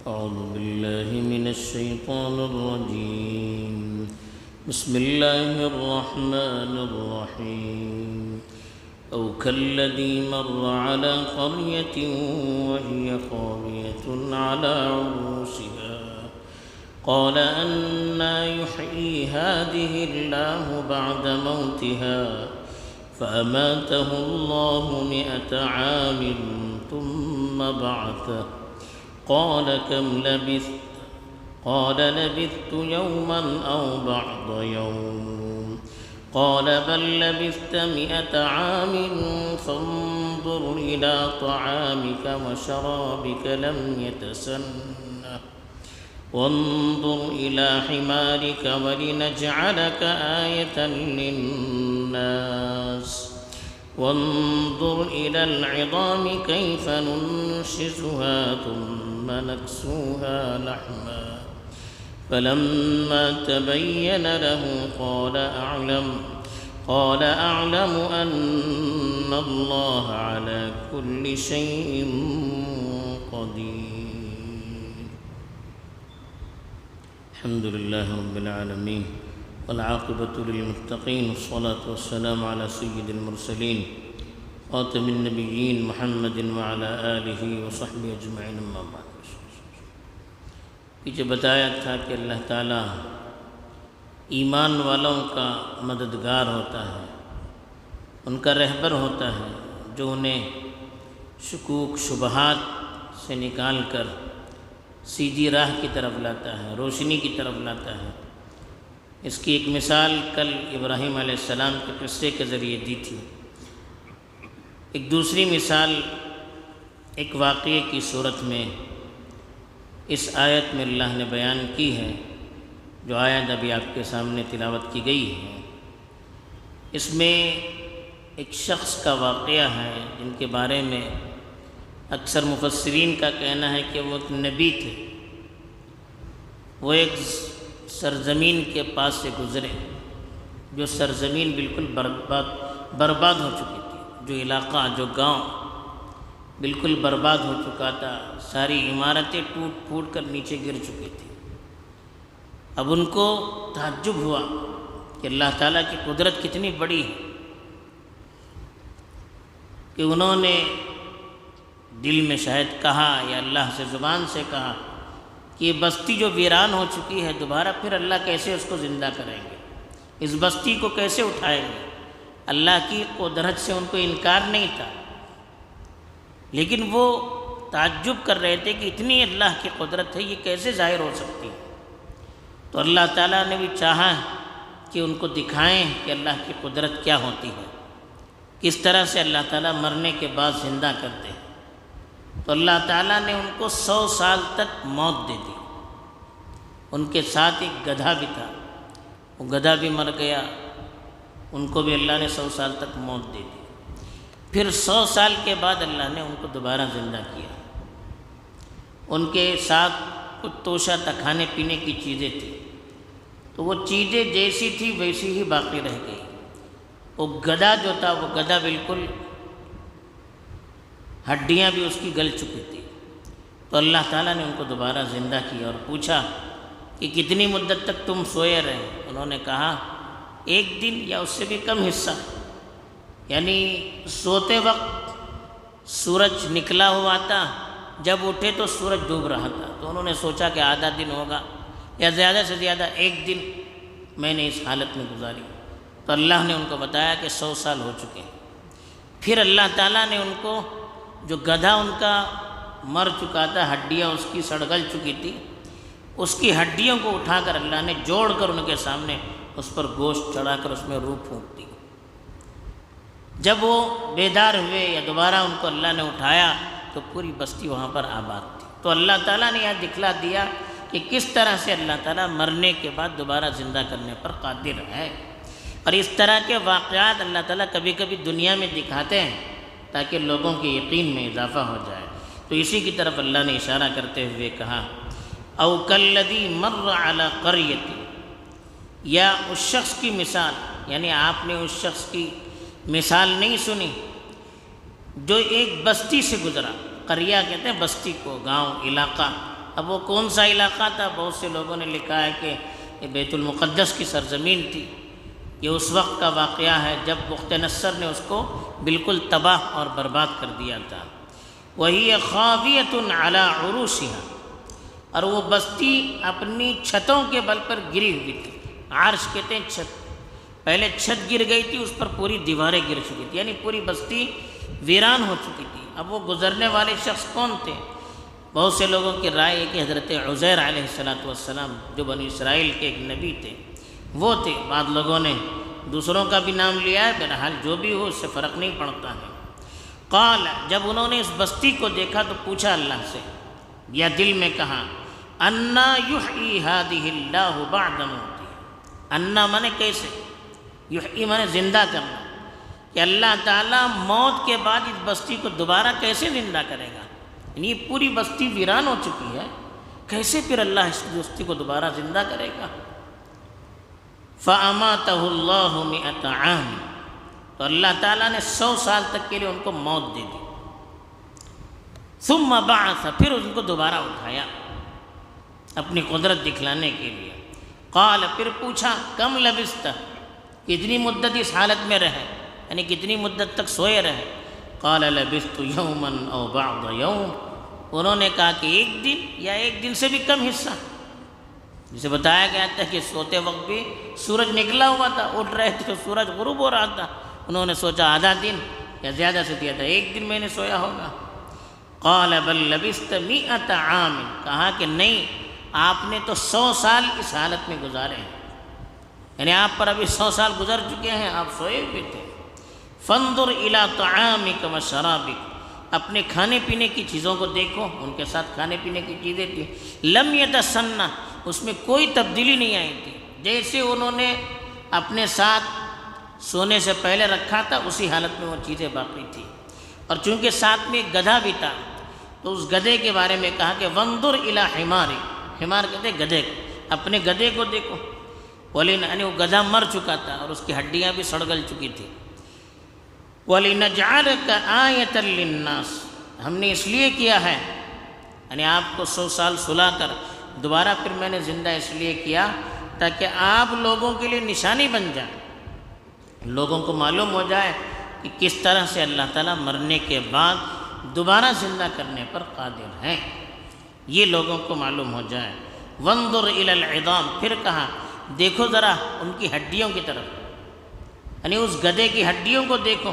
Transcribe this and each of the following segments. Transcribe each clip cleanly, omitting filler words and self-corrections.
أعوذ بالله من الشيطان الرجيم. بسم الله الرحمن الرحيم. أو كالذي مر على قرية وهي خاوية على عروشها قال أنى يحيي هذه الله بعد موتها فأماته الله 100 عام ثم بعثه قال كم لبثت قال لبثت يوما أو بعض يوم قال بل لبثت 100 عام فانظر إلى طعامك وشرابك لم يتسنه وانظر إلى حمارك ولنجعلك آية للناس وانظر إلى العظام كيف ننشزها ثم نكسوها لحما فلما تبين له قال أعلم أن الله على كل شيء قدير. الحمد لله رب العالمين والعاقبة للمتقين والصلاة والسلام على سيد المرسلين خاتم النبيين محمد وعلى آلہ وصحبہ اجمعین اما بعد. پیچھے بتایا تھا کہ اللہ تعالیٰ ایمان والوں کا مددگار ہوتا ہے، ان کا رہبر ہوتا ہے، جو انہیں شکوک شبہات سے نکال کر سیدھی راہ کی طرف لاتا ہے، روشنی کی طرف لاتا ہے. اس کی ایک مثال کل ابراہیم علیہ السلام کے قصے کے ذریعے دی تھی. ایک دوسری مثال ایک واقعے کی صورت میں اس آیت میں اللہ نے بیان کی ہے، جو آیت ابھی آپ کے سامنے تلاوت کی گئی ہے. اس میں ایک شخص کا واقعہ ہے جن کے بارے میں اکثر مفسرین کا کہنا ہے کہ وہ ایک نبی تھے. وہ ایک سرزمین کے پاس سے گزرے جو سرزمین بالکل برباد ہو چکی تھی، جو علاقہ جو گاؤں بالکل برباد ہو چکا تھا، ساری عمارتیں ٹوٹ پھوٹ کر نیچے گر چکی تھی. اب ان کو تعجب ہوا کہ اللہ تعالیٰ کی قدرت کتنی بڑی ہے کہ انہوں نے دل میں شاید کہا یا اللہ سے زبان سے کہا کہ یہ بستی جو ویران ہو چکی ہے دوبارہ پھر اللہ کیسے اس کو زندہ کریں گے، اس بستی کو کیسے اٹھائیں گے. اللہ کی قدرت سے ان کو انکار نہیں تھا، لیکن وہ تعجب کر رہے تھے کہ اتنی اللہ کی قدرت ہے، یہ کیسے ظاہر ہو سکتی ہے. تو اللہ تعالیٰ نے بھی چاہا کہ ان کو دکھائیں کہ اللہ کی قدرت کیا ہوتی ہے، کس طرح سے اللہ تعالیٰ مرنے کے بعد زندہ کرتے ہیں. تو اللہ تعالیٰ نے ان کو 100 سال تک موت دے دی. ان کے ساتھ ایک گدھا بھی تھا، وہ گدھا بھی مر گیا، ان کو بھی اللہ نے 100 سال تک موت دے دی. پھر 100 سال کے بعد اللہ نے ان کو دوبارہ زندہ کیا. ان کے ساتھ کچھ توشہ تھا، کھانے پینے کی چیزیں تھیں، تو وہ چیزیں جیسی تھی ویسی ہی باقی رہ گئی. وہ گدھا جو تھا وہ گدھا بالکل ہڈیاں بھی اس کی گل چکی تھی. تو اللہ تعالیٰ نے ان کو دوبارہ زندہ کیا اور پوچھا کہ کتنی مدت تک تم سوئے رہے. انہوں نے کہا 1 دن یا اس سے بھی کم حصہ، یعنی سوتے وقت سورج نکلا ہوا تھا، جب اٹھے تو سورج ڈوب رہا تھا. تو انہوں نے سوچا کہ آدھا دن ہوگا یا زیادہ سے زیادہ 1 دن میں نے اس حالت میں گزاری. تو اللہ نے ان کو بتایا کہ 100 سال ہو چکے ہیں. پھر اللہ تعالیٰ نے ان کو، جو گدھا ان کا مر چکا تھا، ہڈیاں اس کی سڑگل چکی تھی، اس کی ہڈیوں کو اٹھا کر اللہ نے جوڑ کر ان کے سامنے اس پر گوشت چڑھا کر اس میں روح پھونک دی. جب وہ بیدار ہوئے یا دوبارہ ان کو اللہ نے اٹھایا تو پوری بستی وہاں پر آباد تھی. تو اللہ تعالیٰ نے یہاں دکھلا دیا کہ کس طرح سے اللہ تعالیٰ مرنے کے بعد دوبارہ زندہ کرنے پر قادر ہے. اور اس طرح کے واقعات اللہ تعالیٰ کبھی کبھی دنیا میں دکھاتے ہیں تاکہ لوگوں کے یقین میں اضافہ ہو جائے. تو اسی کی طرف اللہ نے اشارہ کرتے ہوئے کہا او کالذی مر علی قریۃ، یا اس شخص کی مثال، یعنی آپ نے اس شخص کی مثال نہیں سنی جو ایک بستی سے گزرا. قریہ کہتے ہیں بستی کو، گاؤں، علاقہ. اب وہ کون سا علاقہ تھا؟ بہت سے لوگوں نے لکھا ہے کہ یہ بیت المقدس کی سرزمین تھی۔ یہ اس وقت کا واقعہ ہے جب بخت نصر نے اس کو بالکل تباہ اور برباد کر دیا تھا۔ وَهِيَ خَاوِيَةٌ عَلَىٰ عُرُوشِهَا، اور وہ بستی اپنی چھتوں کے بل پر گری ہوئی تھی۔ عرش کہتے ہیں چھت، پہلے چھت گر گئی تھی، اس پر پوری دیواریں گر چکی تھی، یعنی پوری بستی ویران ہو چکی تھی۔ اب وہ گزرنے والے شخص کون تھے؟ بہت سے لوگوں کی رائے ہے کہ حضرت عزیر علیہ السلام جو بنی اسرائیل کے ایک نبی تھے وہ تھے۔ بعض لوگوں نے دوسروں کا بھی نام لیا ہے، بہرحال جو بھی ہو اس سے فرق نہیں پڑتا ہے۔ قال، جب انہوں نے اس بستی کو دیکھا تو پوچھا اللہ سے، یا دل میں کہا، انا یحیی ہذہ اللہ بعد موتہ، انا مانے کیسے، یحیی مانے زندہ کرنا، کہ اللہ تعالیٰ موت کے بعد اس بستی کو دوبارہ کیسے زندہ کرے گا؟ یعنی یہ پوری بستی ویران ہو چکی ہے، کیسے پھر اللہ اس بستی کو دوبارہ زندہ کرے گا؟ فَأَمَاتَهُ اللَّهُ مِئَةَ عَامٍ، تو اللہ تعالیٰ نے 100 سال تک کے لیے ان کو موت دے دی۔ ثُمَّ بَعَثَ، پھر ان کو دوبارہ اٹھایا اپنی قدرت دکھلانے کے لیے۔ قال، پھر پوچھا، کم لبثت، کتنی مدت اس حالت میں رہے، یعنی کتنی مدت تک سوئے رہے؟ قال لبثت یوما او بعض یوم، انہوں نے کہا کہ ایک دن یا ایک دن سے بھی کم حصہ۔ جسے بتایا گیا تھا کہ سوتے وقت بھی سورج نکلا ہوا تھا، اٹھ رہے تھے تو سورج غروب ہو رہا تھا، انہوں نے سوچا آدھا دن یا زیادہ سے دیا تھا، ایک دن میں نے سویا ہوگا۔ قال بل لبثت 100 عام، کہا کہ نہیں، آپ نے تو 100 سال اس حالت میں گزارے ہیں، یعنی آپ پر ابھی 100 سال گزر چکے ہیں، آپ سوئے ہوئے تھے۔ فانظر الی طعامک و شرابک، اپنے کھانے پینے کی چیزوں کو دیکھو، ان کے ساتھ کھانے پینے کی چیزیں تھیں، لم یتسنہ، اس میں کوئی تبدیلی نہیں آئی تھی، جیسے انہوں نے اپنے ساتھ سونے سے پہلے رکھا تھا اسی حالت میں وہ چیزیں باقی تھیں۔ اور چونکہ ساتھ میں ایک گدھا بھی تھا تو اس گدھے کے بارے میں کہا کہ وانظر الی حماری، حمار کہتے ہیں گدھے کو، اپنے گدھے کو دیکھو، یعنی وہ گدھا مر چکا تھا اور اس کی ہڈیاں بھی سڑ گل چکی تھی۔ وَلِنَجْعَلَكَ آیَةً لِلنَّاسِ، ہم نے اس لیے کیا ہے، یعنی آپ کو 100 سال سلا کر دوبارہ پھر میں نے زندہ اس لیے کیا تاکہ آپ لوگوں کے لیے نشانی بن جائے، لوگوں کو معلوم ہو جائے کہ کس طرح سے اللہ تعالیٰ مرنے کے بعد دوبارہ زندہ کرنے پر قادر ہیں، یہ لوگوں کو معلوم ہو جائے۔ وانظر الی العظام، پھر کہا دیکھو ذرا ان کی ہڈیوں کی طرف، یعنی اس گدھے کی ہڈیوں کو دیکھو،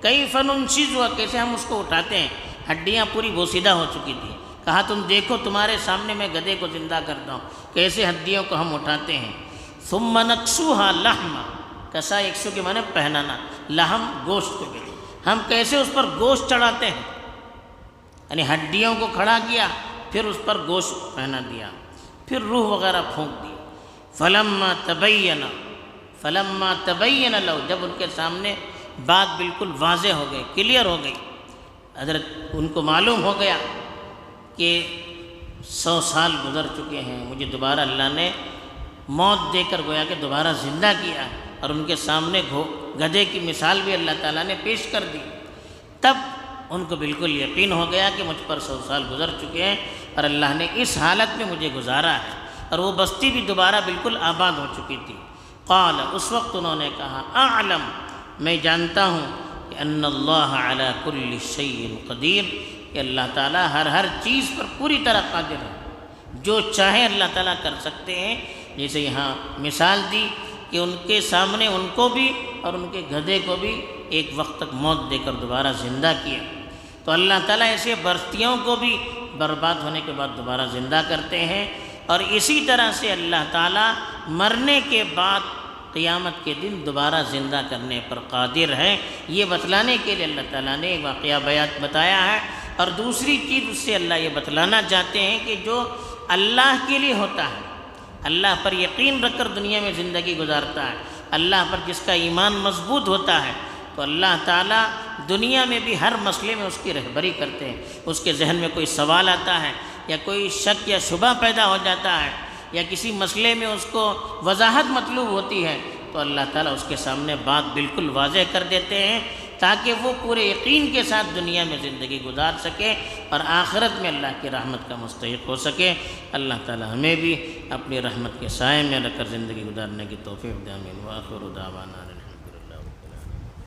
کیف ننشزها، کیسے ہم اس کو اٹھاتے ہیں، ہڈیاں پوری بوسیدہ ہو چکی تھی، کہا تم دیکھو تمہارے سامنے میں گدھے کو زندہ کرتا ہوں، کیسے ہڈیوں کو ہم اٹھاتے ہیں۔ ثم نکسوها لحما، کسا یکسو کے معنی پہنانا، لحم گوشت کو بھی، ہم کیسے اس پر گوشت چڑھاتے ہیں، یعنی ہڈیوں کو کھڑا کیا پھر اس پر گوشت پہنا دیا، پھر روح وغیرہ پھونک دی۔ فلما تبین لو، جب ان کے سامنے بات بالکل واضح ہو گئی، کلیئر ہو گئی، حضرت ان کو معلوم ہو گیا کہ 100 سال گزر چکے ہیں، مجھے دوبارہ اللہ نے موت دے کر گویا کہ دوبارہ زندہ کیا، اور ان کے سامنے گدھے کی مثال بھی اللہ تعالیٰ نے پیش کر دی، تب ان کو بالکل یقین ہو گیا کہ مجھ پر 100 سال گزر چکے ہیں اور اللہ نے اس حالت میں مجھے گزارا ہے، اور وہ بستی بھی دوبارہ بالکل آباد ہو چکی تھی۔ قال، اس وقت انہوں نے کہا، اعلم، میں جانتا ہوں کہ ان اللہ علی کل شیء قدیر، کہ اللہ تعالیٰ ہر چیز پر پوری طرح قادر ہے، جو چاہے اللہ تعالیٰ کر سکتے ہیں۔ جیسے یہاں مثال دی کہ ان کے سامنے ان کو بھی اور ان کے گدھے کو بھی ایک وقت تک موت دے کر دوبارہ زندہ کیا، تو اللہ تعالیٰ ایسے بستیوں کو بھی برباد ہونے کے بعد دوبارہ زندہ کرتے ہیں، اور اسی طرح سے اللہ تعالیٰ مرنے کے بعد قیامت کے دن دوبارہ زندہ کرنے پر قادر ہے۔ یہ بتلانے کے لیے اللہ تعالیٰ نے ایک واقعہ بیات بتایا ہے، اور دوسری چیز اس سے اللہ یہ بتلانا چاہتے ہیں کہ جو اللہ کے لیے ہوتا ہے، اللہ پر یقین رکھ کر دنیا میں زندگی گزارتا ہے، اللہ پر جس کا ایمان مضبوط ہوتا ہے، تو اللہ تعالیٰ دنیا میں بھی ہر مسئلے میں اس کی رہبری کرتے ہیں۔ اس کے ذہن میں کوئی سوال آتا ہے یا کوئی شک یا شبہ پیدا ہو جاتا ہے یا کسی مسئلے میں اس کو وضاحت مطلوب ہوتی ہے، تو اللہ تعالیٰ اس کے سامنے بات بالکل واضح کر دیتے ہیں، تاکہ وہ پورے یقین کے ساتھ دنیا میں زندگی گزار سکے اور آخرت میں اللہ کی رحمت کا مستحق ہو سکے۔ اللہ تعالی ہمیں بھی اپنی رحمت کے سائے میں رکھ کر زندگی گزارنے کی توفیق دے، آمین۔ وآخر دعوانا